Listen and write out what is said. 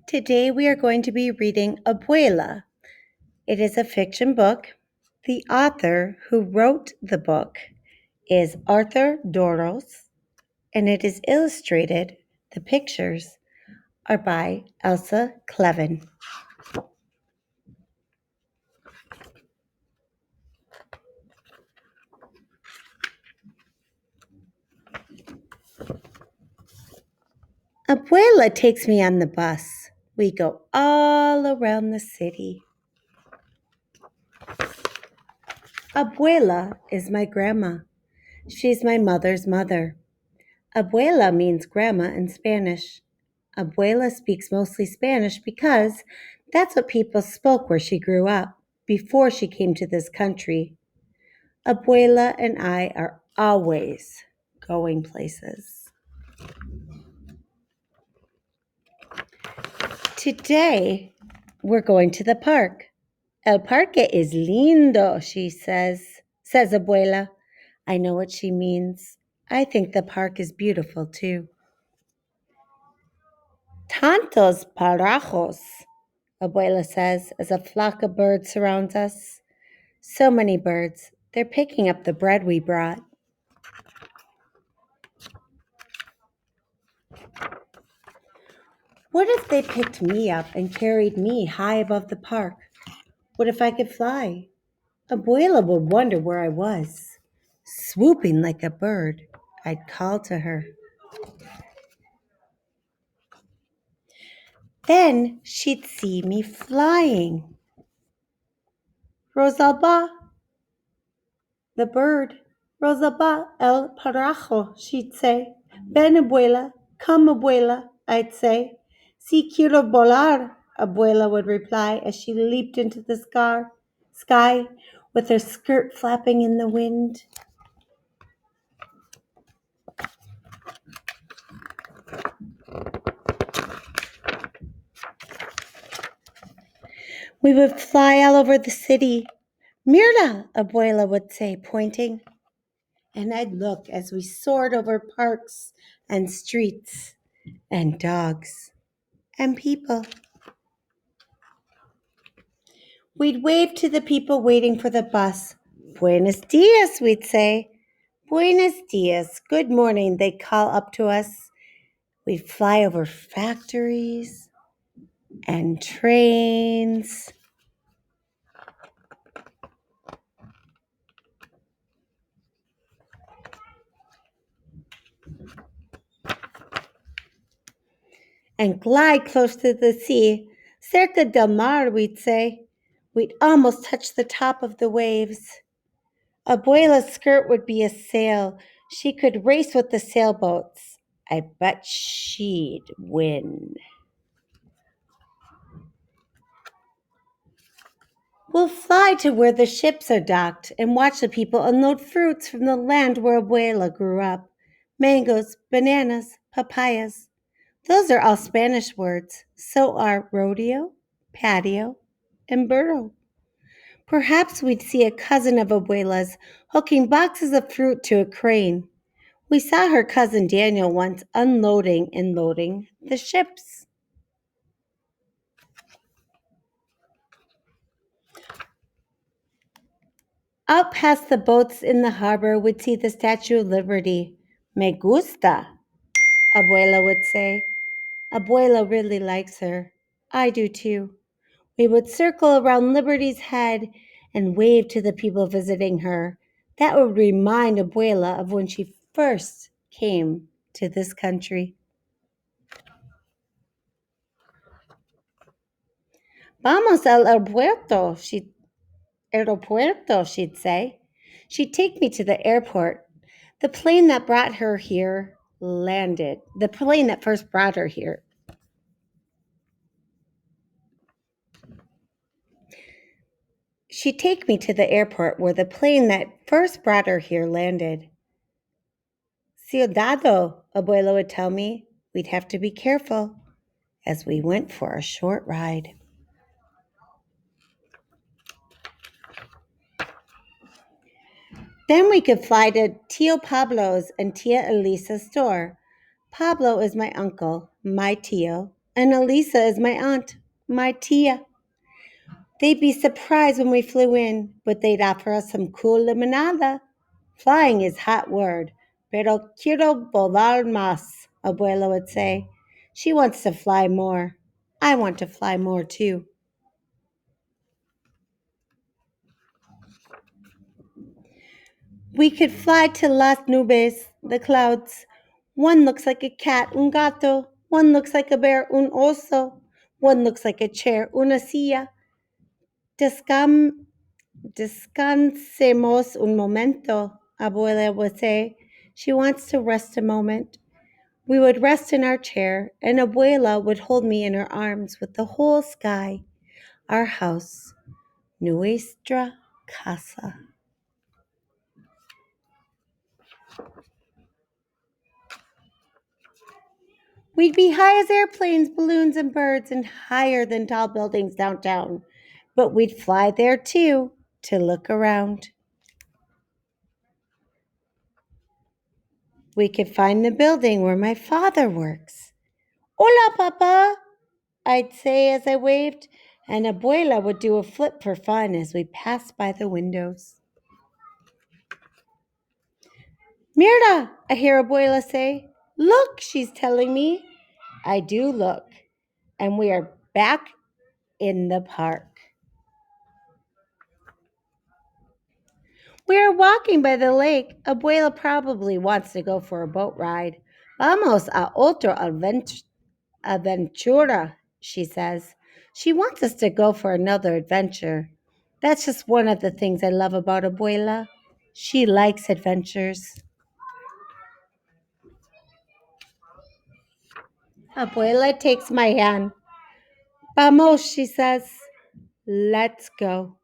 Today we are going to be reading Abuela. It is a fiction book. The author who wrote the book is Arthur Doros, and it is illustrated. The pictures are by Elsa Clevin. Abuela takes me on the bus. We go all around the city. Abuela is my grandma. She's my mother's mother. Abuela means grandma in Spanish. Abuela speaks mostly Spanish because that's what people spoke where she grew up before she came to this country. Abuela and I are always going places. Today, we're going to the park. El parque es lindo, she says Abuela. I know what she means. I think the park is beautiful too. Tantos parajos, Abuela says as a flock of birds surrounds us. So many birds. They're picking up the bread we brought. What if they picked me up and carried me high above the park? What if I could fly? Abuela would wonder where I was. Swooping like a bird, I'd call to her. Then she'd see me flying. Rosalba, the bird. Rosalba el parajo, she'd say. Ven, abuela, come, abuela, I'd say. Si quiero volar, abuela would reply as she leaped into the sky with her skirt flapping in the wind. We would fly all over the city. Mira, abuela would say, pointing. And I'd look as we soared over parks and streets and dogs and people. We'd wave to the people waiting for the bus. Buenos dias, we'd say. Buenos dias, good morning, they'd call up to us. We'd fly over factories and trains. And glide close to the sea. Cerca del mar, we'd say. We'd almost touch the top of the waves. Abuela's skirt would be a sail. She could race with the sailboats. I bet she'd win. We'll fly to where the ships are docked and watch the people unload fruits from the land where Abuela grew up. Mangoes, bananas, papayas. Those are all Spanish words. So are rodeo, patio, and burro. Perhaps we'd see a cousin of Abuela's hooking boxes of fruit to a crane. We saw her cousin Daniel once unloading and loading the ships. Out past the boats in the harbor, we'd see the Statue of Liberty. Me gusta, Abuela would say. Abuela really likes her. I do too. We would circle around Liberty's head and wave to the people visiting her. That would remind Abuela of when she first came to this country. Vamos al aeropuerto, she'd say. She'd take me to the airport. The plane that brought her here landed. The plane that first brought her here. She'd take me to the airport where the plane that first brought her here landed. Ciudado, Abuela would tell me. We'd have to be careful as we went for a short ride. Then we could fly to Tio Pablo's and Tia Elisa's store. Pablo is my uncle, my Tio, And Elisa is my aunt, my tia. They'd be surprised when we flew in, but they'd offer us some cool limonada. Flying is hot word, pero quiero volar más, Abuela would say. She wants to fly more. I want to fly more too. We could fly to las nubes, the clouds. One looks like a cat, un gato. One looks like a bear, un oso. One looks like a chair, una silla. Descam- Descansemos un momento, Abuela would say. She wants to rest a moment. We would rest in our chair, and Abuela would hold me in her arms with the whole sky, our house, nuestra casa. We'd be high as airplanes, balloons, and birds, and higher than tall buildings downtown. But we'd fly there too to look around. We could find the building where my father works. Hola, Papa, I'd say as I waved, and Abuela would do a flip for fun as we passed by the windows. Mirda, I hear Abuela say. Look, she's telling me. I do look, and we are back in the park. We are walking by the lake. Abuela probably wants to go for a boat ride. Vamos a otro aventura, she says. She wants us to go for another adventure. That's just one of the things I love about Abuela. She likes adventures. Abuela takes my hand. Vamos, she says. Let's go.